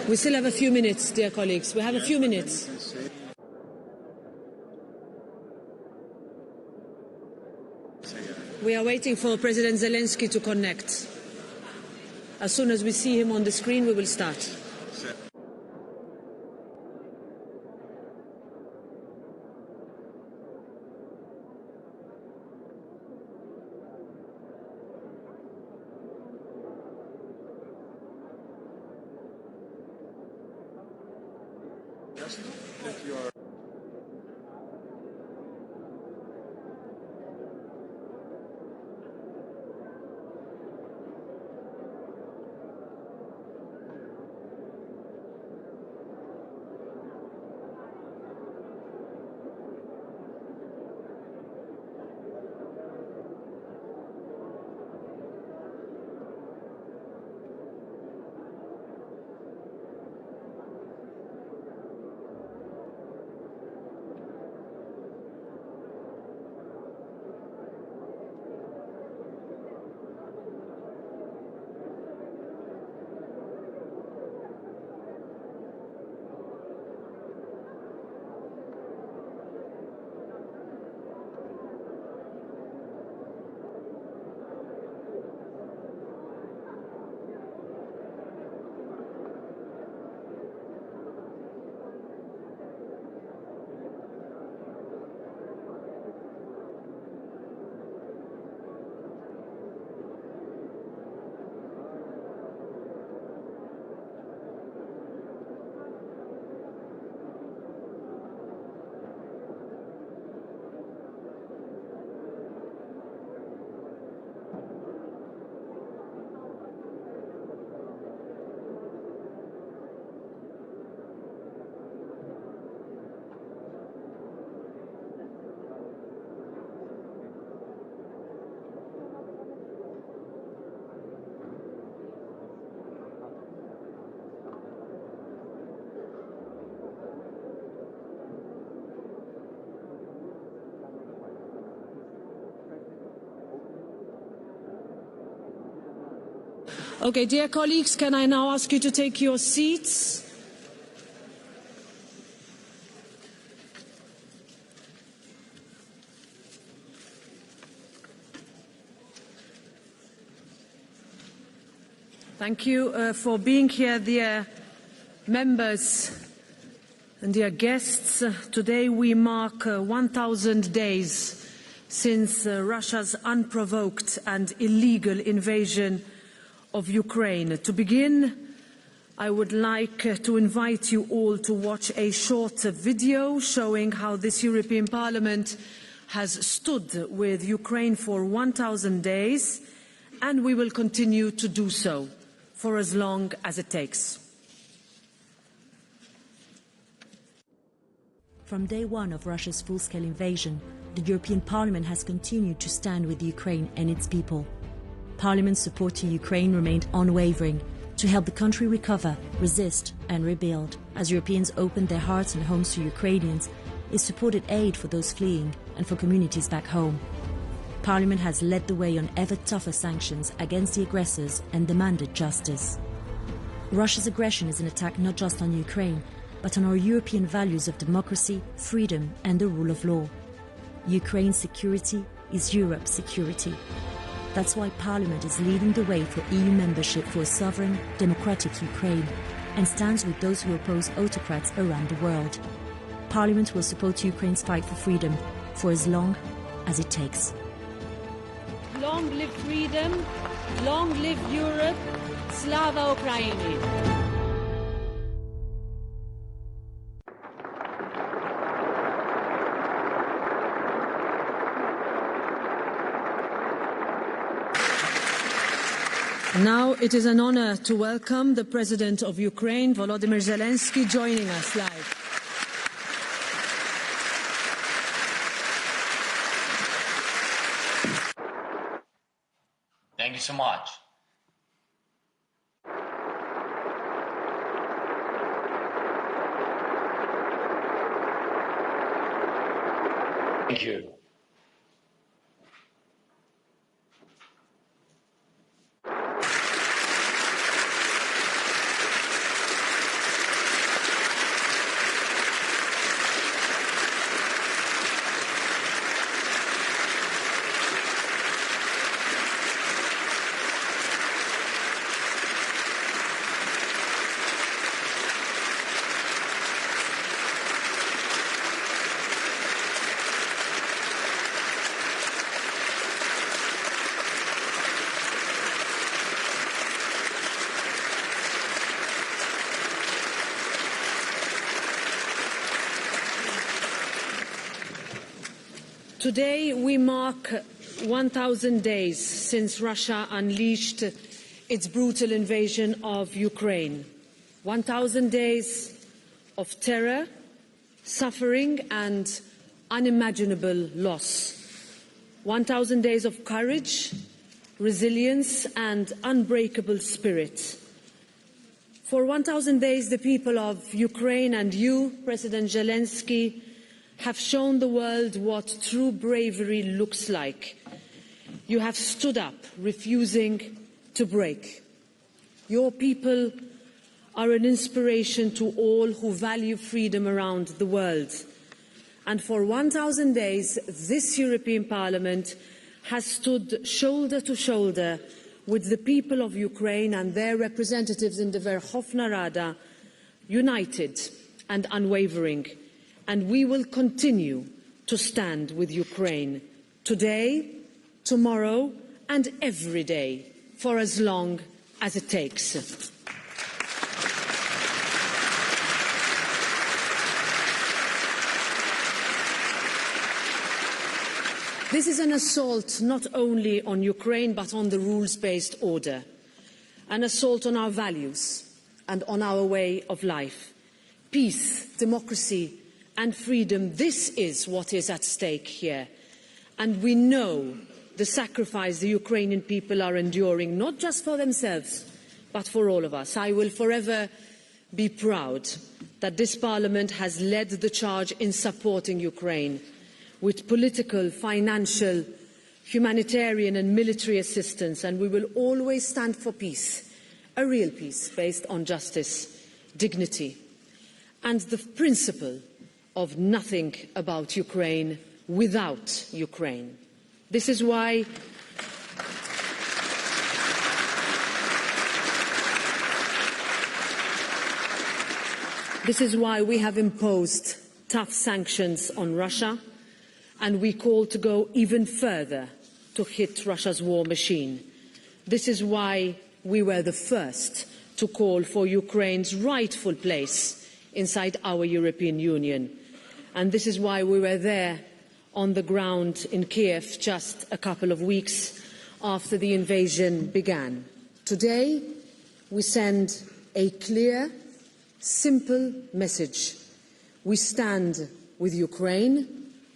We still have a few minutes, dear colleagues. We have a few minutes. We are waiting for President Zelensky to connect. As soon as we see him on the screen, we will start. Okay, dear colleagues, can I now ask you to take your seats? Thank you for being here, dear members and dear guests. Today we mark 1,000 days since Russia's unprovoked and illegal invasion of Ukraine. To begin, I would like to invite you all to watch a short video showing how this European Parliament has stood with Ukraine for 1,000 days, and we will continue to do so for as long as it takes. From day one of Russia's full-scale invasion, the European Parliament has continued to stand with Ukraine and its people. Parliament's support to Ukraine remained unwavering to help the country recover, resist and rebuild. As Europeans opened their hearts and homes to Ukrainians, it supported aid for those fleeing and for communities back home. Parliament has led the way on ever tougher sanctions against the aggressors and demanded justice. Russia's aggression is an attack not just on Ukraine, but on our European values of democracy, freedom and the rule of law. Ukraine's security is Europe's security. That's why Parliament is leading the way for EU membership for a sovereign, democratic Ukraine and stands with those who oppose autocrats around the world. Parliament will support Ukraine's fight for freedom for as long as it takes. Long live freedom, long live Europe, Slava Ukraini. Now it is an honor to welcome the President of Ukraine, Volodymyr Zelensky, joining us live. Thank you so much. Thank you. Today we mark 1,000 days since Russia unleashed its brutal invasion of Ukraine. 1,000 days of terror, suffering and unimaginable loss. 1,000 days of courage, resilience and unbreakable spirit. For 1,000 days, the people of Ukraine and you, President Zelensky, have shown the world what true bravery looks like. You have stood up, refusing to break. Your people are an inspiration to all who value freedom around the world. And for 1,000 days, this European Parliament has stood shoulder to shoulder with the people of Ukraine and their representatives in the Verkhovna Rada, united and unwavering. And we will continue to stand with Ukraine today, tomorrow and every day for as long as it takes. This is an assault not only on Ukraine but on the rules-based order, an assault on our values and on our way of life. Peace, democracy and freedom, this is what is at stake here. And we know the sacrifice the Ukrainian people are enduring, not just for themselves, but for all of us. I will forever be proud that this Parliament has led the charge in supporting Ukraine with political, financial, humanitarian and military assistance, and we will always stand for peace, a real peace based on justice, dignity, and the principle of nothing about Ukraine without Ukraine. This is why we have imposed tough sanctions on Russia, and we call to go even further to hit Russia's war machine. This is why we were the first to call for Ukraine's rightful place inside our European Union. And this is why we were there on the ground in Kiev just a couple of weeks after the invasion began. Today, we send a clear, simple message. We stand with Ukraine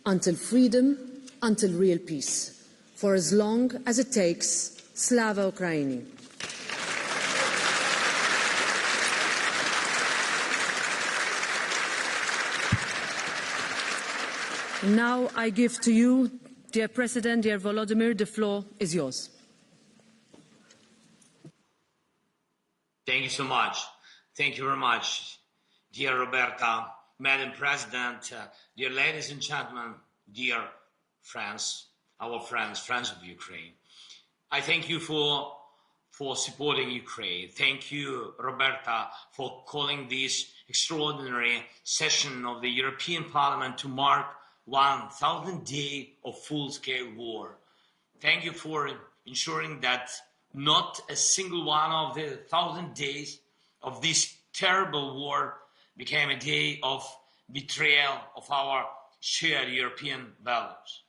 until freedom, until real peace, for as long as it takes. Slava Ukraini. Now I give to you, dear President, dear Volodymyr, the floor is yours. Thank you so much. Thank you very much, dear Roberta, Madam President, dear ladies and gentlemen, dear friends, our friends of Ukraine. I thank you for supporting Ukraine. Thank you, Roberta, for calling this extraordinary session of the European Parliament to mark 1,000 days of full-scale war. Thank you for ensuring that not a single one of the 1,000 days of this terrible war became a day of betrayal of our shared European values.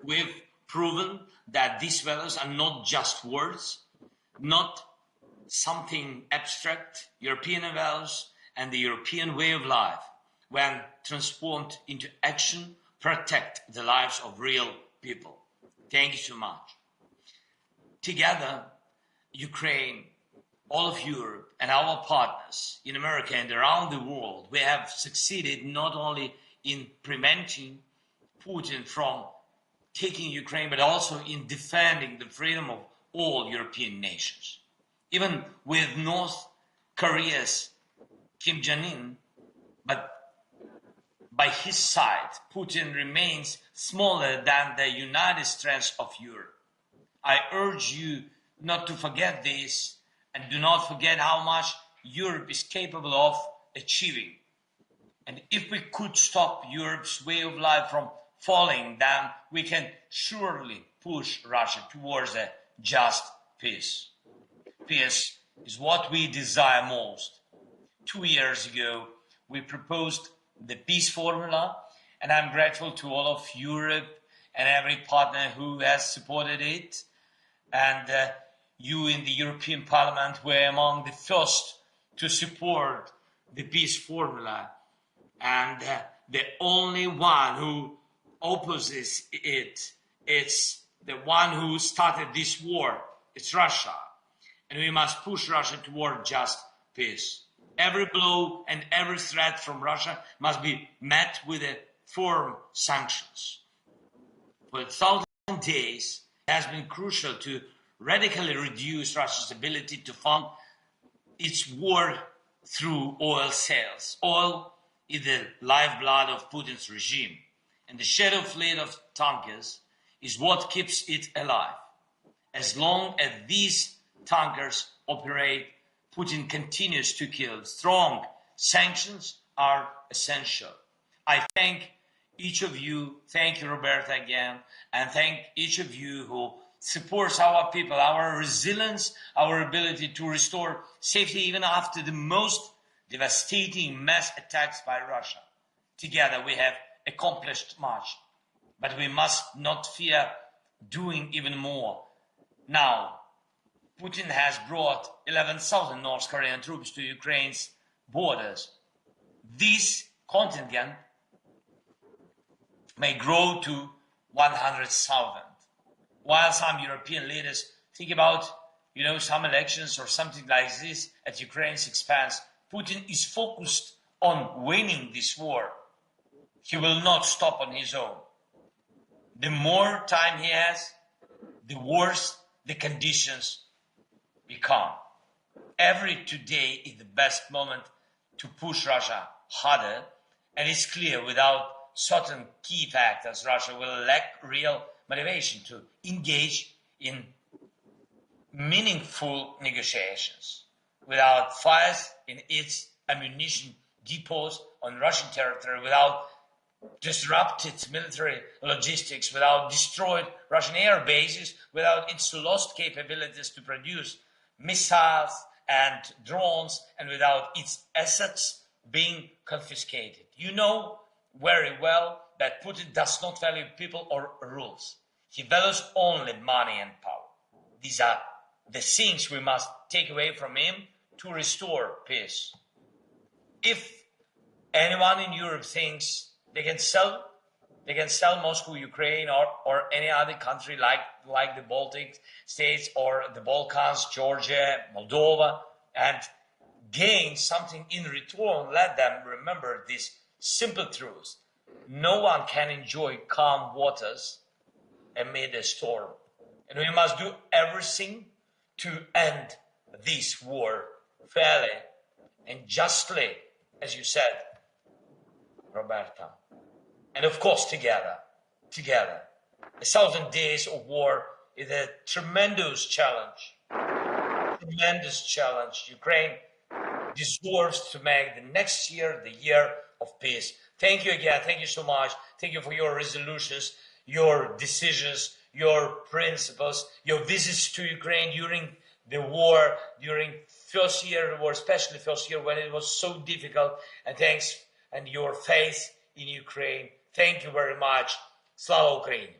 We've proven that these values are not just words, not something abstract. European values and the European way of life, when transformed into action, protect the lives of real people. Thank you so much. Together, Ukraine, all of Europe and our partners in America and around the world, we have succeeded not only in preventing Putin from taking Ukraine, but also in defending the freedom of all European nations. Even with North Korea's Kim Jong-un, but by his side, Putin remains smaller than the united strength of Europe. I urge you not to forget this, and do not forget how much Europe is capable of achieving. And if we could stop Europe's way of life from falling, then we can surely push Russia towards a just peace. Peace is what we desire most. 2 years ago, we proposed the peace formula, and I'm grateful to all of Europe and every partner who has supported it. And you in the European Parliament were among the first to support the peace formula. And the only one who opposes it, it's the one who started this war. It's Russia. And we must push Russia toward just peace. Every blow and every threat from Russia must be met with a firm sanctions. For 1,000 days, it has been crucial to radically reduce Russia's ability to fund its war through oil sales. Oil is the lifeblood of Putin's regime, and the shadow fleet of tankers is what keeps it alive. As long as these tankers operate, Putin continues to kill. Strong sanctions are essential. I thank each of you, thank you Roberta again, and thank each of you who supports our people, our resilience, our ability to restore safety even after the most devastating mass attacks by Russia. Together we have accomplished much, but we must not fear doing even more. Now, Putin has brought 11,000 North Korean troops to Ukraine's borders. This contingent may grow to 100,000. While some European leaders think about, some elections or something like this at Ukraine's expense, Putin is focused on winning this war. He will not stop on his own. The more time he has, the worse the conditions become. Every today is the best moment to push Russia harder, and it's clear without certain key factors, Russia will lack real motivation to engage in meaningful negotiations. Without fires in its ammunition depots on Russian territory, without disrupted military logistics, without destroyed Russian air bases, without its lost capabilities to produce missiles and drones, and without its assets being confiscated. You know very well that Putin does not value people or rules. He values only money and power. These are the things we must take away from him to restore peace. If anyone in Europe thinks they can sell Moscow, Ukraine, or any other country like the Baltic states or the Balkans, Georgia, Moldova, and gain something in return, let them remember this simple truth. No one can enjoy calm waters amid a storm. And we must do everything to end this war fairly and justly, as you said, Roberta. And of course, together. 1,000 days of war is a tremendous challenge. Ukraine deserves to make the next year the year of peace. Thank you again. Thank you so much. Thank you for your resolutions, your decisions, your principles, your visits to Ukraine during the war, during first year of the war, especially first year when it was so difficult. And thanks and your faith in Ukraine. Thank you very much. Slava Ukraini!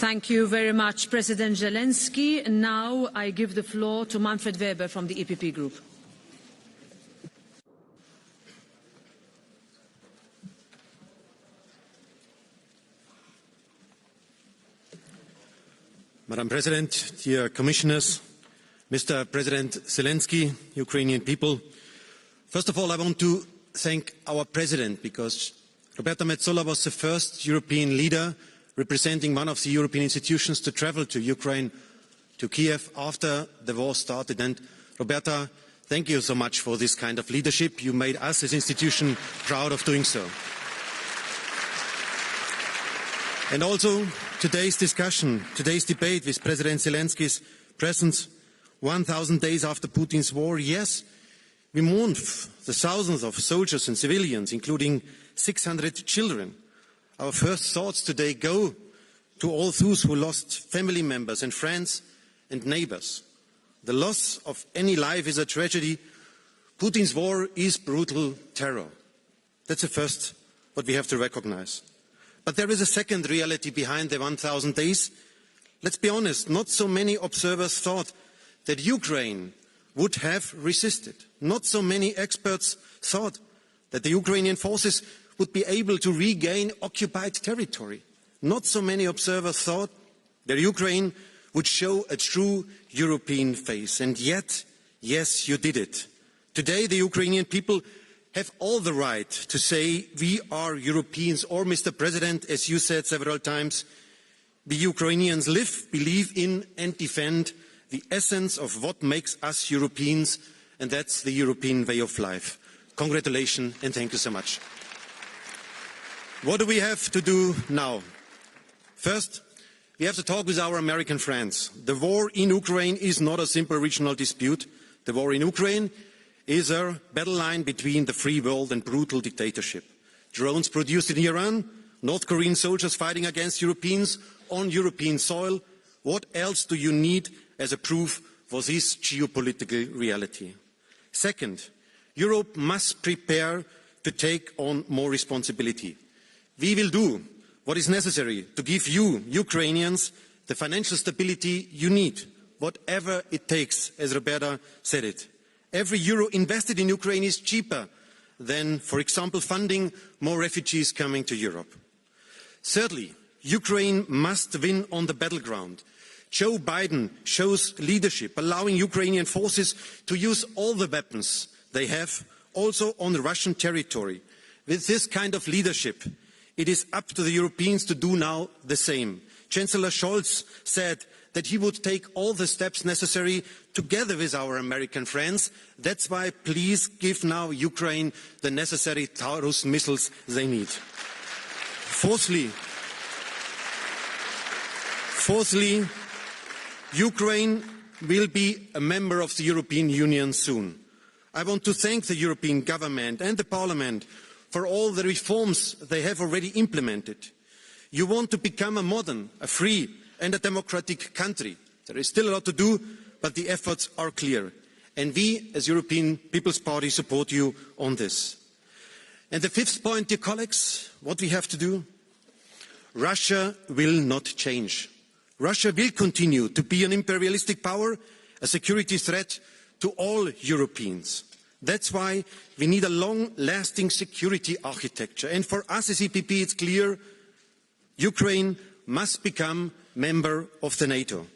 Thank you very much, President Zelensky. Now I give the floor to Manfred Weber from the EPP Group. Madam President, dear Commissioners, Mr. President Zelensky, Ukrainian people, first of all, I want to thank our President because Roberta Metsola was the first European leader representing one of the European institutions to travel to Ukraine, to Kiev, after the war started. And Roberta, thank you so much for this kind of leadership. You made us as an institution proud of doing so. And also today's discussion, today's debate with President Zelensky's presence 1,000 days after Putin's war. Yes, we mourn the thousands of soldiers and civilians, including 600 children. Our first thoughts today go to all those who lost family members and friends and neighbors. The loss of any life is a tragedy. Putin's war is brutal terror. That's the first what we have to recognize. But there is a second reality behind the 1,000 days. Let's be honest, not so many observers thought that Ukraine would have resisted. Not so many experts thought that the Ukrainian forces would be able to regain occupied territory. Not so many observers thought that Ukraine would show a true European face. And yet, yes, you did it. Today, the Ukrainian people have all the right to say, we are Europeans, or, Mr. President, as you said several times, the Ukrainians live, believe in, and defend the essence of what makes us Europeans, and that's the European way of life. Congratulations, and thank you so much. What do we have to do now? First, we have to talk with our American friends. The war in Ukraine is not a simple regional dispute. The war in Ukraine is a battle line between the free world and brutal dictatorship. Drones produced in Iran, North Korean soldiers fighting against Europeans on European soil. What else do you need as a proof for this geopolitical reality? Second, Europe must prepare to take on more responsibility. We will do what is necessary to give you, Ukrainians, the financial stability you need, whatever it takes, as Roberta said it. Every euro invested in Ukraine is cheaper than, for example, funding more refugees coming to Europe. Thirdly, Ukraine must win on the battleground. Joe Biden shows leadership, allowing Ukrainian forces to use all the weapons they have, also on Russian territory. With this kind of leadership, it is up to the Europeans to do now the same. Chancellor Scholz said that he would take all the steps necessary together with our American friends. That's why please give now Ukraine the necessary Taurus missiles they need. Fourthly, Ukraine will be a member of the European Union soon. I want to thank the European government and the Parliament for all the reforms they have already implemented. You want to become a modern, a free and a democratic country. There is still a lot to do, but the efforts are clear. And we, as European People's Party, support you on this. And the fifth point, dear colleagues, what we have to do? Russia will not change. Russia will continue to be an imperialistic power, a security threat to all Europeans. That's why we need a long-lasting security architecture. And for us as EPP, it's clear Ukraine must become member of the NATO.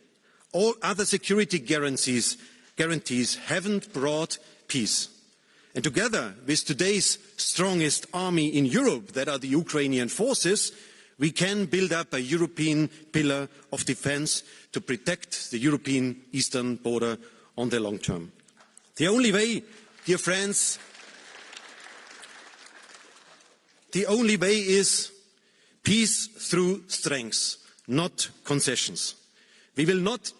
All other security guarantees haven't brought peace. And together with today's strongest army in Europe, that are the Ukrainian forces, we can build up a European pillar of defense to protect the European eastern border on the long term. The only way, dear friends, the only way is peace through strength, not concessions. We will not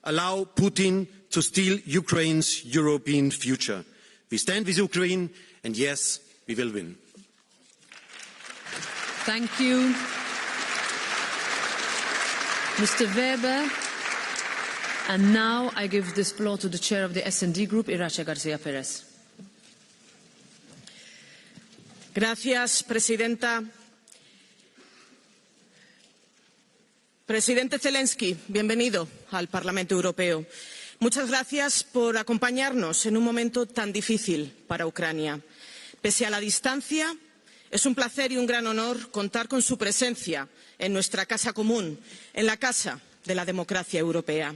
allow Putin to steal Ukraine's European future. We stand with Ukraine, and yes, we will win. Thank you, Mr. Weber. And now I give this floor to the chair of the S&D Group, Irache García Pérez. Gracias, presidenta. Presidente Zelensky, bienvenido al Parlamento Europeo. Muchas gracias por acompañarnos en un momento tan difícil para Ucrania. Pese a la distancia, es un placer y un gran honor contar con su presencia en nuestra casa común, en la casa de la democracia europea.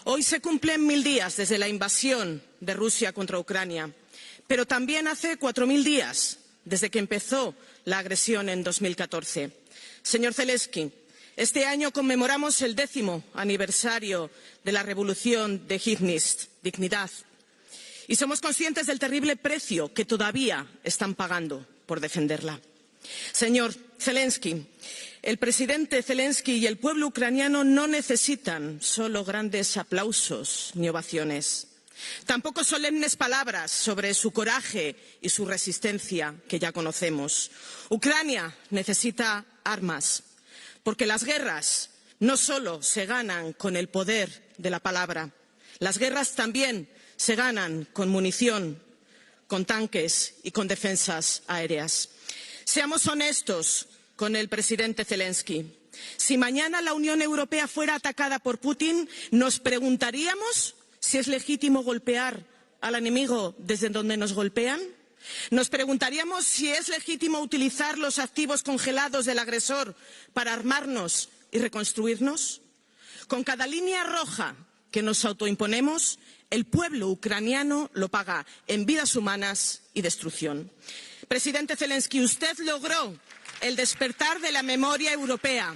Hoy se cumplen 1000 días desde la invasión de Rusia contra Ucrania, pero también hace 4000 días desde que empezó la agresión en 2014. Señor Zelensky, este año conmemoramos el 10º aniversario de la revolución de dignidad, y somos conscientes del terrible precio que todavía están pagando por defenderla. Señor Zelensky, el presidente Zelensky y el pueblo ucraniano no necesitan solo grandes aplausos ni ovaciones. Tampoco solemnes palabras sobre su coraje y su resistencia, que ya conocemos. Ucrania necesita armas, porque las guerras no solo se ganan con el poder de la palabra, las guerras también se ganan con munición, con tanques y con defensas aéreas. Seamos honestos con el presidente Zelensky. Si mañana la Unión Europea fuera atacada por Putin, ¿nos preguntaríamos si es legítimo golpear al enemigo desde donde nos golpean? ¿Nos preguntaríamos si es legítimo utilizar los activos congelados del agresor para armarnos y reconstruirnos? Con cada línea roja que nos autoimponemos, el pueblo ucraniano lo paga en vidas humanas y destrucción. Presidente Zelensky, usted logró el despertar de la memoria europea.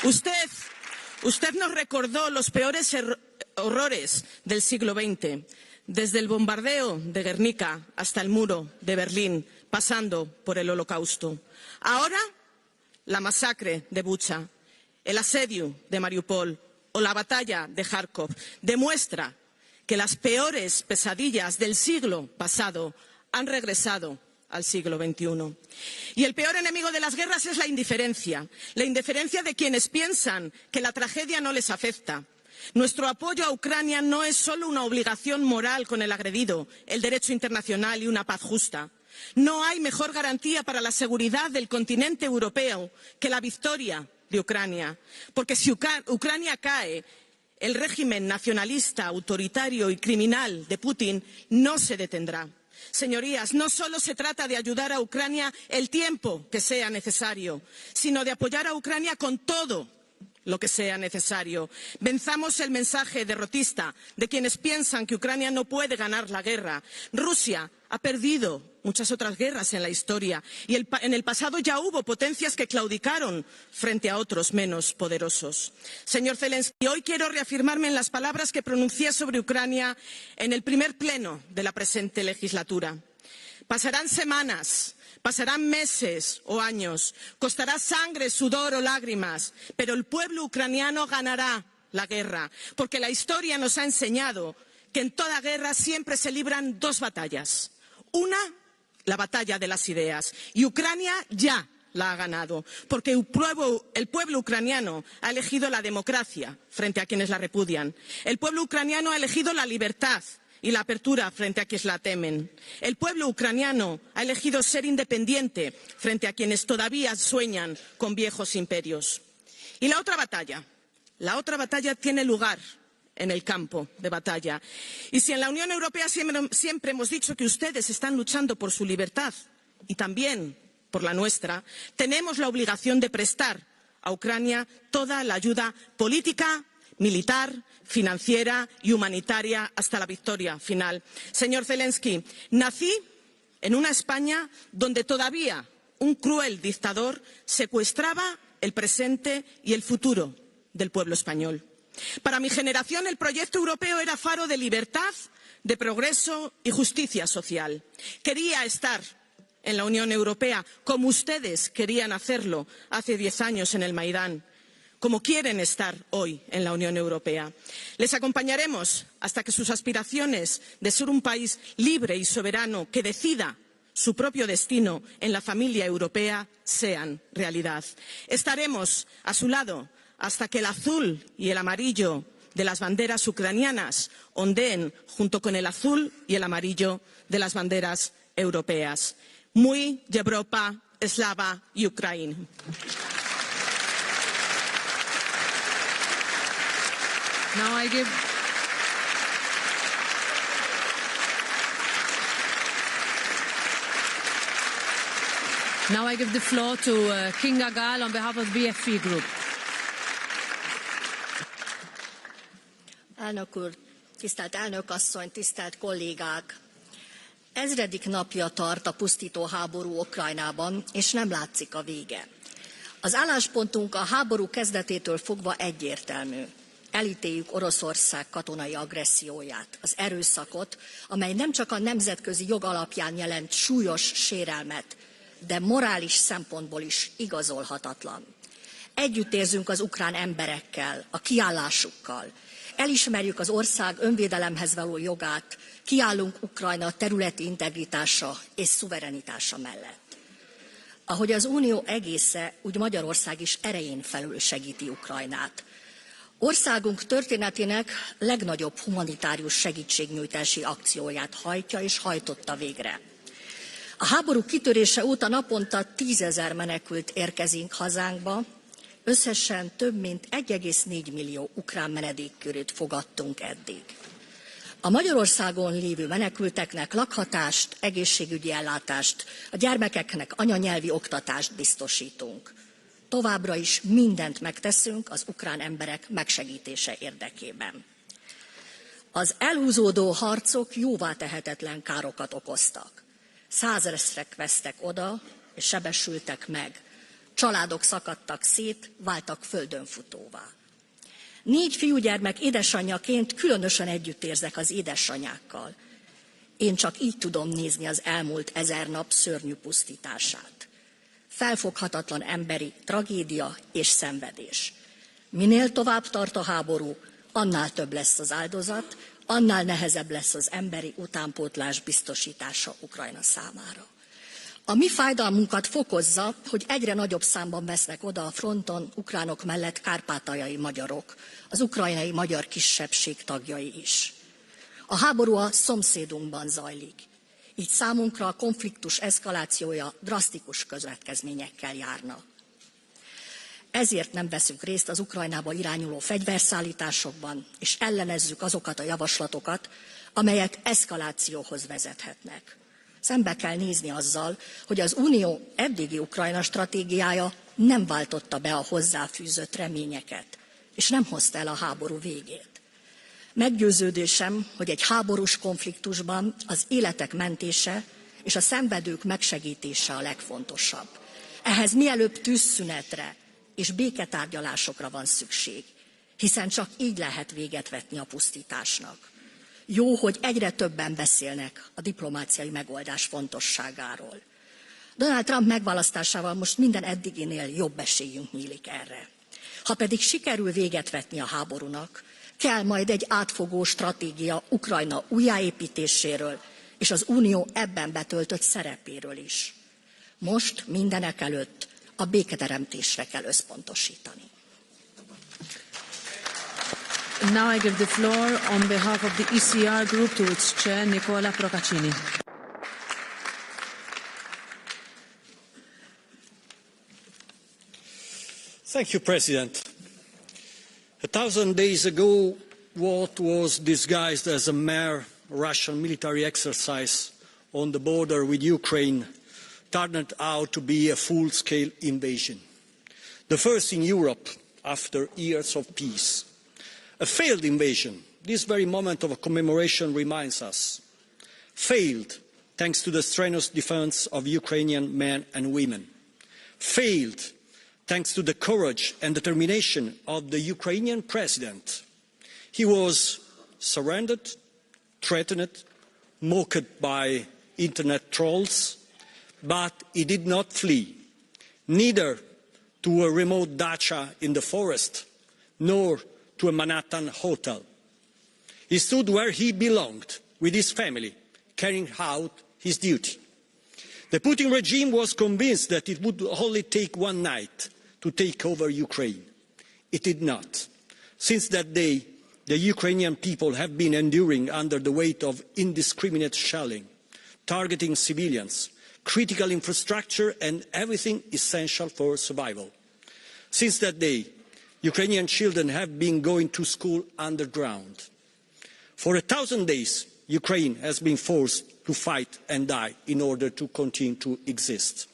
Usted nos recordó los peores horrores del siglo XX, desde el bombardeo de Guernica hasta el muro de Berlín, pasando por el Holocausto. Ahora, la masacre de Bucha, el asedio de Mariupol o la batalla de Kharkov demuestra que las peores pesadillas del siglo pasado han regresado al siglo XXI. Y el peor enemigo de las guerras es la indiferencia de quienes piensan que la tragedia no les afecta. Nuestro apoyo a Ucrania no es solo una obligación moral con el agredido, el derecho internacional y una paz justa. No hay mejor garantía para la seguridad del continente europeo que la victoria de Ucrania, porque si Ucrania cae, el régimen nacionalista, autoritario y criminal de Putin no se detendrá. Señorías, no solo se trata de ayudar a Ucrania el tiempo que sea necesario, sino de apoyar a Ucrania con todo lo que sea necesario. Venzamos el mensaje derrotista de quienes piensan que Ucrania no puede ganar la guerra. Rusia ha perdido muchas otras guerras en la historia y en el pasado ya hubo potencias que claudicaron frente a otros menos poderosos. Señor Zelensky, hoy quiero reafirmarme en las palabras que pronuncié sobre Ucrania en el primer pleno de la presente legislatura. Pasarán semanas, pasarán meses o años, costará sangre, sudor o lágrimas, pero el pueblo ucraniano ganará la guerra, porque la historia nos ha enseñado que en toda guerra siempre se libran dos batallas. Una, la batalla de las ideas, y Ucrania ya la ha ganado, porque el pueblo ucraniano ha elegido la democracia frente a quienes la repudian. El pueblo ucraniano ha elegido la libertad y la apertura frente a quienes la temen. El pueblo ucraniano ha elegido ser independiente frente a quienes todavía sueñan con viejos imperios. Y la otra batalla tiene lugar en el campo de batalla. Y si en la Unión Europea siempre hemos dicho que ustedes están luchando por su libertad y también por la nuestra, tenemos la obligación de prestar a Ucrania toda la ayuda política, militar, financiera y humanitaria hasta la victoria final. Señor Zelensky, nací en una España donde todavía un cruel dictador secuestraba el presente y el futuro del pueblo español. Para mi generación el proyecto europeo era faro de libertad, de progreso y justicia social. Quería estar en la Unión Europea como ustedes querían hacerlo hace 10 años en el Maidán, como quieren estar hoy en la Unión Europea. Les acompañaremos hasta que sus aspiraciones de ser un país libre y soberano que decida su propio destino en la familia europea sean realidad. Estaremos a su lado hasta que el azul y el amarillo de las banderas ucranianas ondeen junto con el azul y el amarillo de las banderas europeas. Muy Europa, Slava y Ucrania. Now I give the floor to King Agal on behalf of the BFP Group. Elnök úr, Tisztelt elnök asszony, tisztelt kollégák! Ezredik napja tart a pusztító háború Ukrajnában, és nem látszik a vége. Az álláspontunk a háború kezdetétől fogva egyértelmű. Elítéljük Oroszország katonai agresszióját, az erőszakot, amely nem csak a nemzetközi jog alapján jelent súlyos sérelmet, de morális szempontból is igazolhatatlan. Együtt érzünk az ukrán emberekkel, a kiállásukkal. Elismerjük az ország önvédelemhez való jogát, kiállunk Ukrajna területi integritása és szuverenitása mellett. Ahogy az Unió egésze, úgy Magyarország is erején felül segíti Ukrajnát. Országunk történetének legnagyobb humanitárius segítségnyújtási akcióját hajtja és hajtotta végre. A háború kitörése óta naponta 10 000 menekült érkezik hazánkba, összesen több mint 1,4 millió ukrán menedékkérőt fogadtunk eddig. A Magyarországon lévő menekülteknek lakhatást, egészségügyi ellátást, a gyermekeknek anyanyelvi oktatást biztosítunk. Továbbra is mindent megteszünk az ukrán emberek megsegítése érdekében. Az elhúzódó harcok jóvá tehetetlen károkat okoztak. 100 000-ek vesztek oda, és sebesültek meg. Családok szakadtak szét, váltak földönfutóvá. 4 fiúgyermek édesanyjaként különösen együtt érzek az édesanyákkal. Én csak így tudom nézni az elmúlt 1000 nap szörnyű pusztítását. Felfoghatatlan emberi tragédia és szenvedés. Minél tovább tart a háború, annál több lesz az áldozat, annál nehezebb lesz az emberi utánpótlás biztosítása Ukrajna számára. A mi fájdalmunkat fokozza, hogy egyre nagyobb számban vesznek oda a fronton ukránok mellett kárpátaljai magyarok, az ukrajnai magyar kisebbség tagjai is. A háború a szomszédunkban zajlik, így számunkra a konfliktus eszkalációja drasztikus következményekkel járna. Ezért nem veszünk részt az Ukrajnába irányuló fegyverszállításokban, és ellenezzük azokat a javaslatokat, amelyek eszkalációhoz vezethetnek. Szembe kell nézni azzal, hogy az Unió eddigi Ukrajna stratégiája nem váltotta be a hozzáfűzött reményeket, és nem hozta el a háború végét. Meggyőződésem, hogy egy háborús konfliktusban az életek mentése és a szenvedők megsegítése a legfontosabb. Ehhez mielőbb tűzszünetre és béketárgyalásokra van szükség, hiszen csak így lehet véget vetni a pusztításnak. Jó, hogy egyre többen beszélnek a diplomáciai megoldás fontosságáról. Donald Trump megválasztásával most minden eddiginél jobb esélyünk nyílik erre. Ha pedig sikerül véget vetni a háborúnak, kell majd egy átfogó stratégia Ukrajna újjáépítéséről és az Unió ebben betöltött szerepéről is. Most mindenekelőtt a béketeremtésre kell összpontosítani. Now I give the floor on behalf of the ECR group to its chair, Nicola Procaccini. Thank you, President. 1,000 days ago, what was disguised as a mere Russian military exercise on the border with Ukraine turned out to be a full-scale invasion. The first in Europe after years of peace. A failed invasion, this very moment of commemoration reminds us. Failed thanks to the strenuous defense of Ukrainian men and women. Failed thanks to the courage and determination of the Ukrainian president. He was surrendered, threatened, mocked by internet trolls, but he did not flee, neither to a remote dacha in the forest, nor to a Manhattan hotel. He stood where he belonged, with his family, carrying out his duty. The Putin regime was convinced that it would only take one night to take over Ukraine. It did not. Since that day, the Ukrainian people have been enduring under the weight of indiscriminate shelling, targeting civilians, critical infrastructure and everything essential for survival. Since that day, Ukrainian children have been going to school underground. For 1,000 days, Ukraine has been forced to fight and die in order to continue to exist.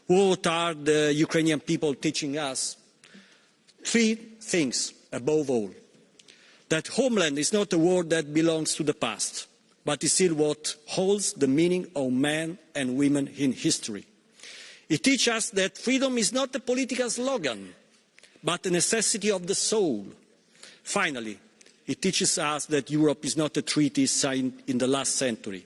What are the Ukrainian people teaching us? 3 things above all. that homeland is not a word that belongs to the past, but is still what holds the meaning of men and women in history. It teaches us that freedom is not a political slogan, but a necessity of the soul. Finally, it teaches us that Europe is not a treaty signed in the last century.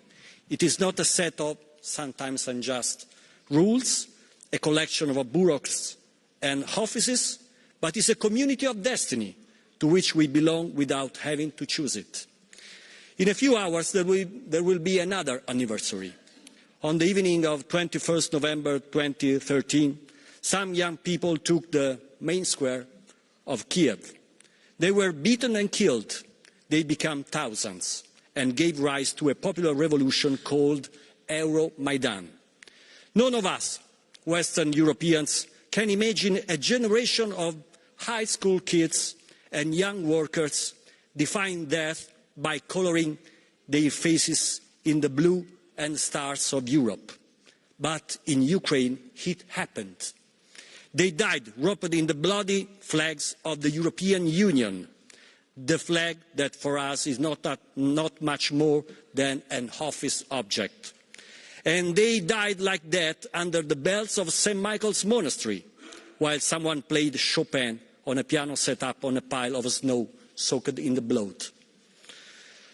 It is not a set of sometimes unjust rules, a collection of bureaucrats and offices, but is a community of destiny to which we belong without having to choose it. In a few hours, there will be another anniversary. On the evening of 21st November 2013, some young people took the main square of Kiev. They were beaten and killed. They became thousands and gave rise to a popular revolution called Euromaidan. None of us, Western Europeans, can imagine a generation of high school kids and young workers defying death by coloring their faces in the blue and stars of Europe. But in Ukraine, it happened. They died wrapped in the bloody flags of the European Union, the flag that for us is not much more than an office object. And they died like that under the bells of St. Michael's Monastery, while someone played Chopin on a piano set up on a pile of snow soaked in the blood.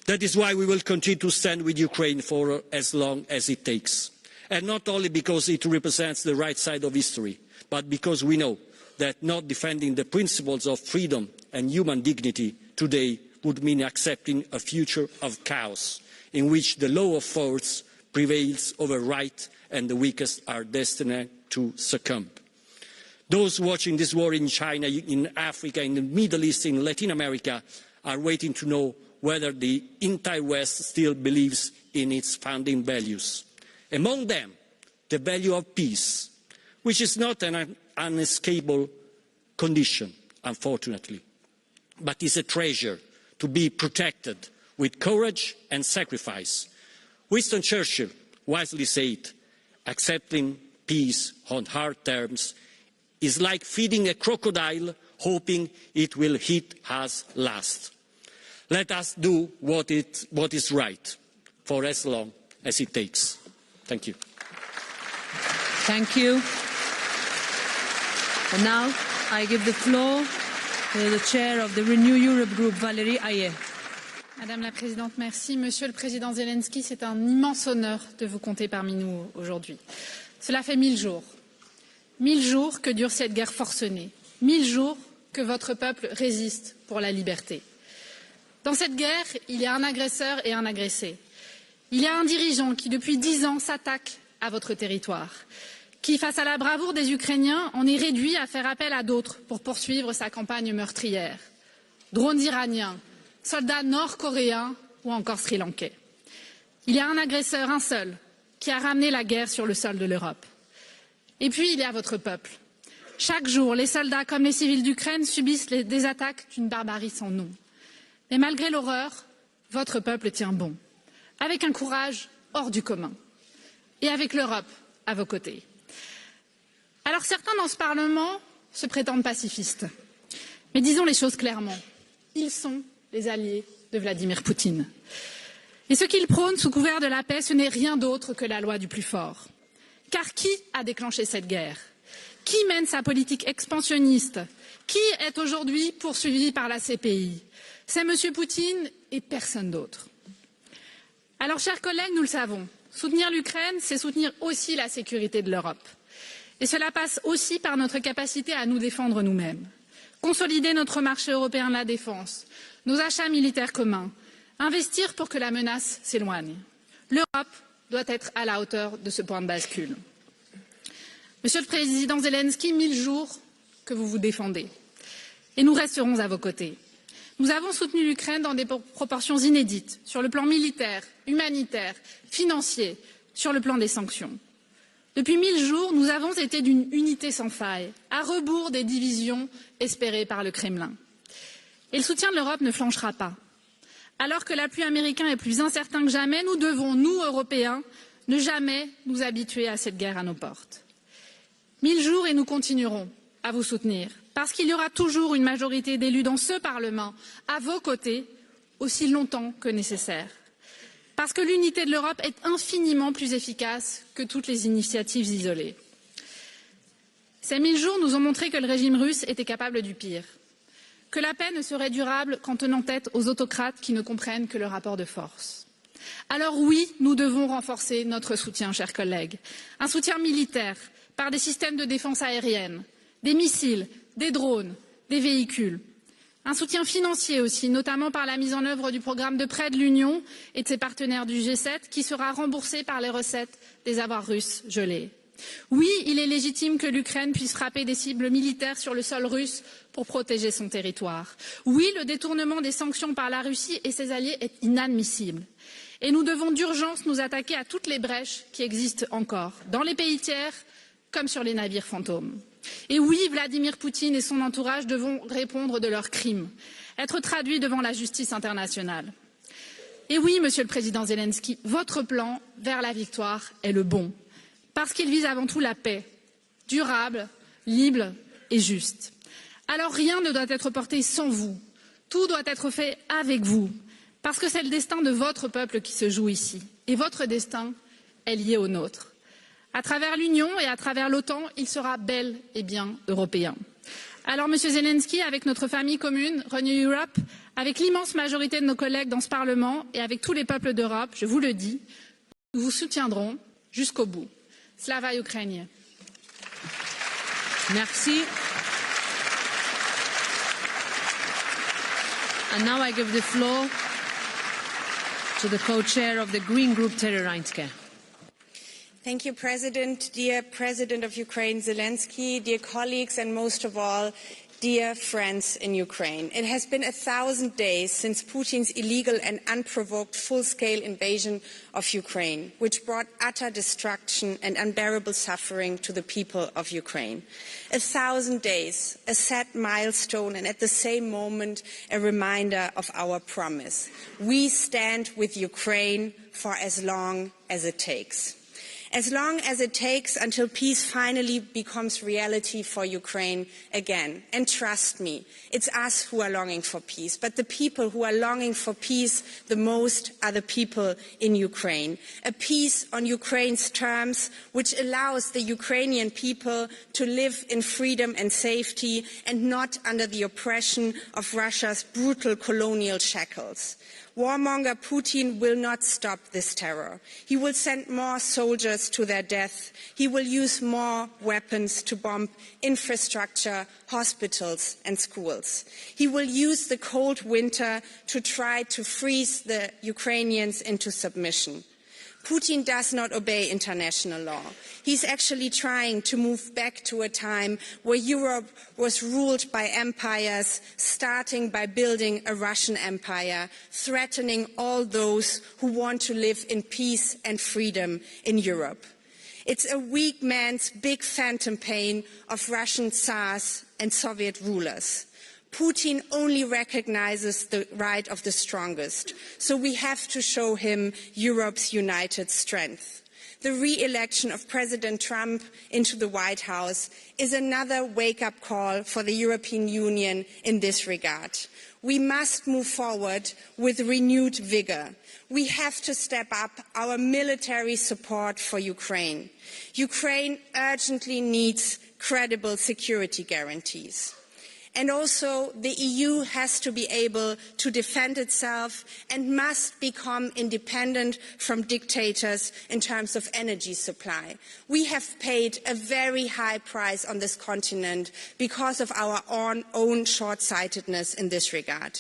That is why we will continue to stand with Ukraine for as long as it takes. And not only because it represents the right side of history, but because we know that not defending the principles of freedom and human dignity today would mean accepting a future of chaos in which the law of force prevails over right and the weakest are destined to succumb. Those watching this war in China, in Africa, in the Middle East, in Latin America are waiting to know whether the entire West still believes in its founding values. Among them, the value of peace, which is not an unescapable condition, unfortunately, but is a treasure to be protected with courage and sacrifice. Winston Churchill wisely said, accepting peace on hard terms is like feeding a crocodile hoping it will eat us last. Let us do what is right for as long as it takes. Thank you. Thank you. And now I give the floor to the chair of the Renew Europe Group, Valérie Ayé. Madame la Présidente, merci. Monsieur le Président Zelensky, c'est un immense honneur de vous compter parmi nous aujourd'hui. Cela fait 1000 jours. 1000 jours que dure cette guerre forcenée. 1000 jours que votre peuple résiste pour la liberté. Dans cette guerre, il y a un agresseur et un agressé. Il y a un dirigeant qui, depuis 10 ans, s'attaque à votre territoire, qui, face à la bravoure des Ukrainiens, en est réduit à faire appel à d'autres pour poursuivre sa campagne meurtrière. Drones iraniens, soldats nord-coréens ou encore sri-lankais. Il y a un agresseur, un seul, qui a ramené la guerre sur le sol de l'Europe. Et puis, il y a votre peuple. Chaque jour, les soldats comme les civils d'Ukraine subissent des attaques d'une barbarie sans nom. Mais malgré l'horreur, votre peuple tient bon, avec un courage hors du commun, et avec l'Europe à vos côtés. Alors certains dans ce Parlement se prétendent pacifistes, mais disons les choses clairement, ils sont les alliés de Vladimir Poutine. Et ce qu'ils prônent sous couvert de la paix, ce n'est rien d'autre que la loi du plus fort. Car qui a déclenché cette guerre? Qui mène sa politique expansionniste? Qui est aujourd'hui poursuivi par la CPI? C'est M. Poutine et personne d'autre. Alors, chers collègues, nous le savons, soutenir l'Ukraine, c'est soutenir aussi la sécurité de l'Europe. Et cela passe aussi par notre capacité à nous défendre nous-mêmes. Consolider notre marché européen de la défense, nos achats militaires communs, investir pour que la menace s'éloigne. L'Europe doit être à la hauteur de ce point de bascule. Monsieur le Président Zelensky, 1000 jours que vous vous défendez. Et nous resterons à vos côtés. Nous avons soutenu l'Ukraine dans des proportions inédites, sur le plan militaire, humanitaire, financier, sur le plan des sanctions. Depuis 1000 jours, nous avons été d'une unité sans faille, à rebours des divisions espérées par le Kremlin. Et le soutien de l'Europe ne flanchera pas. Alors que l'appui américain est plus incertain que jamais, nous devons, nous, Européens, ne jamais nous habituer à cette guerre à nos portes. 1000 jours et nous continuerons à vous soutenir, parce qu'il y aura toujours une majorité d'élus dans ce Parlement à vos côtés aussi longtemps que nécessaire. Parce que l'unité de l'Europe est infiniment plus efficace que toutes les initiatives isolées. Ces 1000 jours nous ont montré que le régime russe était capable du pire, que la paix ne serait durable qu'en tenant tête aux autocrates qui ne comprennent que le rapport de force. Alors oui, nous devons renforcer notre soutien, chers collègues. Un soutien militaire par des systèmes de défense aérienne, des missiles, des drones, des véhicules. Un soutien financier aussi, notamment par la mise en œuvre du programme de prêt de l'Union et de ses partenaires du G7, qui sera remboursé par les recettes des avoirs russes gelés. Oui, il est légitime que l'Ukraine puisse frapper des cibles militaires sur le sol russe pour protéger son territoire. Oui, le détournement des sanctions par la Russie et ses alliés est inadmissible. Et nous devons d'urgence nous attaquer à toutes les brèches qui existent encore, dans les pays tiers comme sur les navires fantômes. Et oui, Vladimir Poutine et son entourage devront répondre de leurs crimes, être traduits devant la justice internationale. Et oui, Monsieur le Président Zelensky, votre plan vers la victoire est le bon, parce qu'il vise avant tout la paix, durable, libre et juste. Alors rien ne doit être porté sans vous, tout doit être fait avec vous, parce que c'est le destin de votre peuple qui se joue ici, et votre destin est lié au nôtre. À travers l'Union et à travers l'OTAN, il sera bel et bien européen. Alors, Monsieur Zelensky, avec notre famille commune, Renew Europe, avec l'immense majorité de nos collègues dans ce Parlement et avec tous les peuples d'Europe, je vous le dis, nous vous soutiendrons jusqu'au bout. Slava Ukraini. Merci. And now I give the floor to the co-chair of the Green Group, Terry Reintke. Thank you, President. Dear President of Ukraine, Zelensky, dear colleagues, and most of all, dear friends in Ukraine. It has been 1,000 days since Putin's illegal and unprovoked full-scale invasion of Ukraine, which brought utter destruction and unbearable suffering to the people of Ukraine. 1,000 days, a sad milestone, and at the same moment, a reminder of our promise. We stand with Ukraine for as long as it takes. As long as it takes until peace finally becomes reality for Ukraine again. And trust me, it's us who are longing for peace, but the people who are longing for peace the most are the people in Ukraine. A peace on Ukraine's terms, which allows the Ukrainian people to live in freedom and safety and not under the oppression of Russia's brutal colonial shackles. Warmonger Putin will not stop this terror. He will send more soldiers to their death. He will use more weapons to bomb infrastructure, hospitals and schools. He will use the cold winter to try to freeze the Ukrainians into submission. Putin does not obey international law. He's actually trying to move back to a time where Europe was ruled by empires, starting by building a Russian empire, threatening all those who want to live in peace and freedom in Europe. It's a weak man's big phantom pain of Russian Tsars and Soviet rulers. Putin only recognizes the right of the strongest, so we have to show him Europe's united strength. The re-election of President Trump into the White House is another wake-up call for the European Union in this regard. We must move forward with renewed vigor. We have to step up our military support for Ukraine. Ukraine urgently needs credible security guarantees. And also, the EU has to be able to defend itself and must become independent from dictators in terms of energy supply. We have paid a very high price on this continent because of our own short-sightedness in this regard.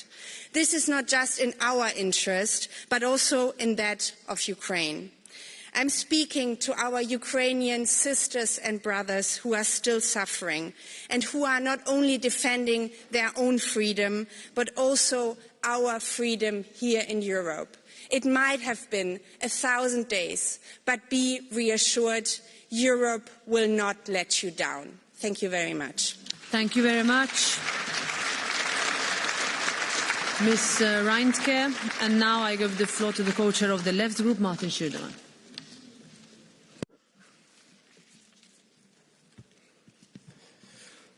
This is not just in our interest, but also in that of Ukraine. I'm speaking to our Ukrainian sisters and brothers who are still suffering and who are not only defending their own freedom, but also our freedom here in Europe. It might have been 1,000 days, but be reassured, Europe will not let you down. Thank you very much. Thank you very much, Ms. Reintke. And now I give the floor to the co-chair of the Left Group, Martin Schüdemann.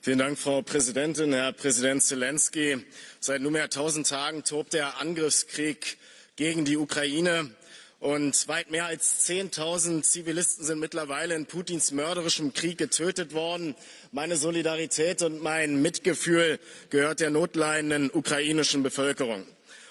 Vielen Dank, Frau Präsidentin, Herr Präsident Zelensky. Seit nunmehr 1000 Tagen tobt der Angriffskrieg gegen die Ukraine. Und weit mehr als 10.000 Zivilisten sind mittlerweile in Putins mörderischem Krieg getötet worden. Meine Solidarität und mein Mitgefühl gehört der notleidenden ukrainischen Bevölkerung.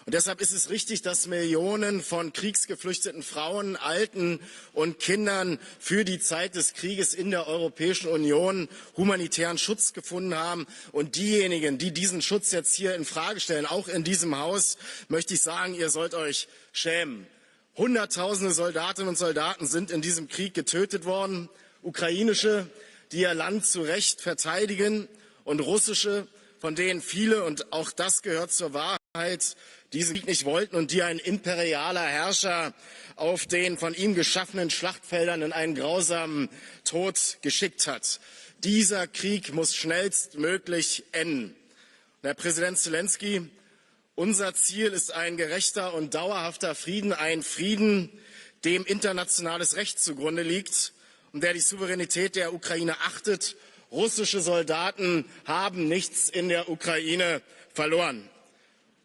Und deshalb ist es richtig, dass Millionen von kriegsgeflüchteten Frauen, Alten und Kindern für die Zeit des Krieges in der Europäischen Union humanitären Schutz gefunden haben. Und diejenigen, die diesen Schutz jetzt hier in Frage stellen, auch in diesem Haus, möchte ich sagen, ihr sollt euch schämen. Hunderttausende Soldatinnen und Soldaten sind in diesem Krieg getötet worden. Ukrainische, die ihr Land zu Recht verteidigen, und russische, von denen viele, und auch das gehört zur Wahrheit, diesen Krieg nicht wollten und die ein imperialer Herrscher auf den von ihm geschaffenen Schlachtfeldern in einen grausamen Tod geschickt hat. Dieser Krieg muss schnellstmöglich enden. Herr Präsident Zelensky, unser Ziel ist ein gerechter und dauerhafter Frieden, ein Frieden, dem internationales Recht zugrunde liegt und der die Souveränität der Ukraine achtet. Russische Soldaten haben nichts in der Ukraine verloren.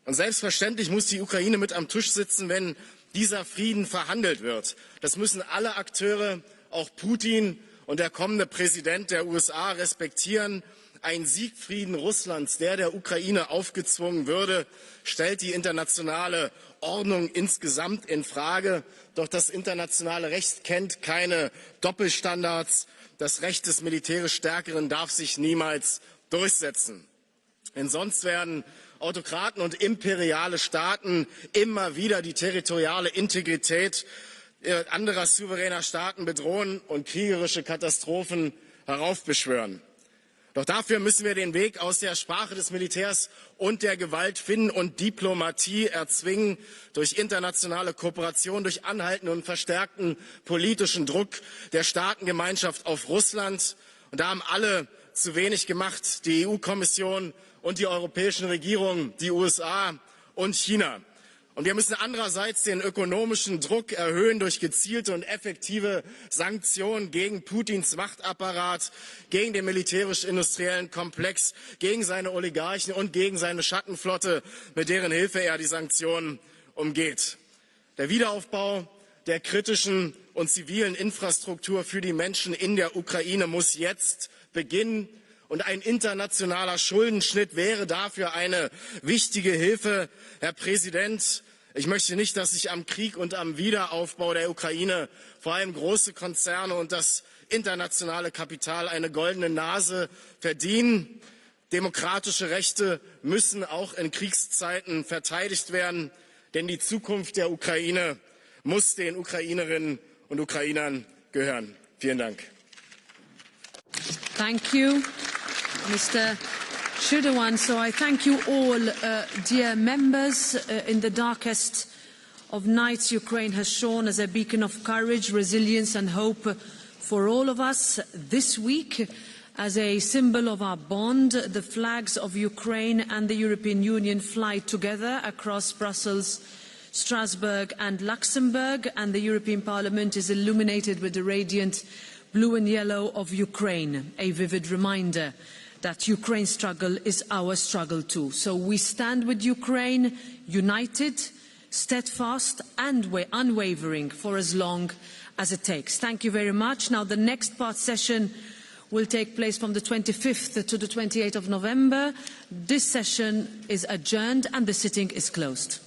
Und selbstverständlich muss die Ukraine mit am Tisch sitzen, wenn dieser Frieden verhandelt wird. Das müssen alle Akteure, auch Putin und der kommende Präsident der USA, respektieren. Ein Siegfrieden Russlands, der Ukraine aufgezwungen würde, stellt die internationale Ordnung insgesamt in Frage. Doch das internationale Recht kennt keine Doppelstandards. Das Recht des militärisch Stärkeren darf sich niemals durchsetzen. Denn sonst werden Autokraten und imperiale Staaten immer wieder die territoriale Integrität anderer souveräner Staaten bedrohen und kriegerische Katastrophen heraufbeschwören. Doch dafür müssen wir den Weg aus der Sprache des Militärs und der Gewalt finden und Diplomatie erzwingen durch internationale Kooperation, durch anhaltenden und verstärkten politischen Druck der Staatengemeinschaft auf Russland. Und da haben alle zu wenig gemacht, die EU-Kommission und die europäischen Regierungen, die USA und China. Und wir müssen andererseits den ökonomischen Druck erhöhen durch gezielte und effektive Sanktionen gegen Putins Machtapparat, gegen den militärisch-industriellen Komplex, gegen seine Oligarchen und gegen seine Schattenflotte, mit deren Hilfe er die Sanktionen umgeht. Der Wiederaufbau der kritischen und zivilen Infrastruktur für die Menschen in der Ukraine muss jetzt beginnen. Und ein internationaler Schuldenschnitt wäre dafür eine wichtige Hilfe. Herr Präsident, ich möchte nicht, dass sich am Krieg und am Wiederaufbau der Ukraine vor allem große Konzerne und das internationale Kapital eine goldene Nase verdienen. Demokratische Rechte müssen auch in Kriegszeiten verteidigt werden, denn die Zukunft der Ukraine muss den Ukrainerinnen und Ukrainern gehören. Vielen Dank. Thank you, Mr. Shirdewan. So I thank you all, dear members. In the darkest of nights, Ukraine has shone as a beacon of courage, resilience and hope for all of us. This week, as a symbol of our bond, the flags of Ukraine and the European Union fly together across Brussels, Strasbourg and Luxembourg, and the European Parliament is illuminated with the radiant blue and yellow of Ukraine, a vivid reminder that Ukraine's struggle is our struggle too. So we stand with Ukraine, united, steadfast and unwavering for as long as it takes. Thank you very much. Now the next part session will take place from the 25th to the 28th of November. This session is adjourned and the sitting is closed.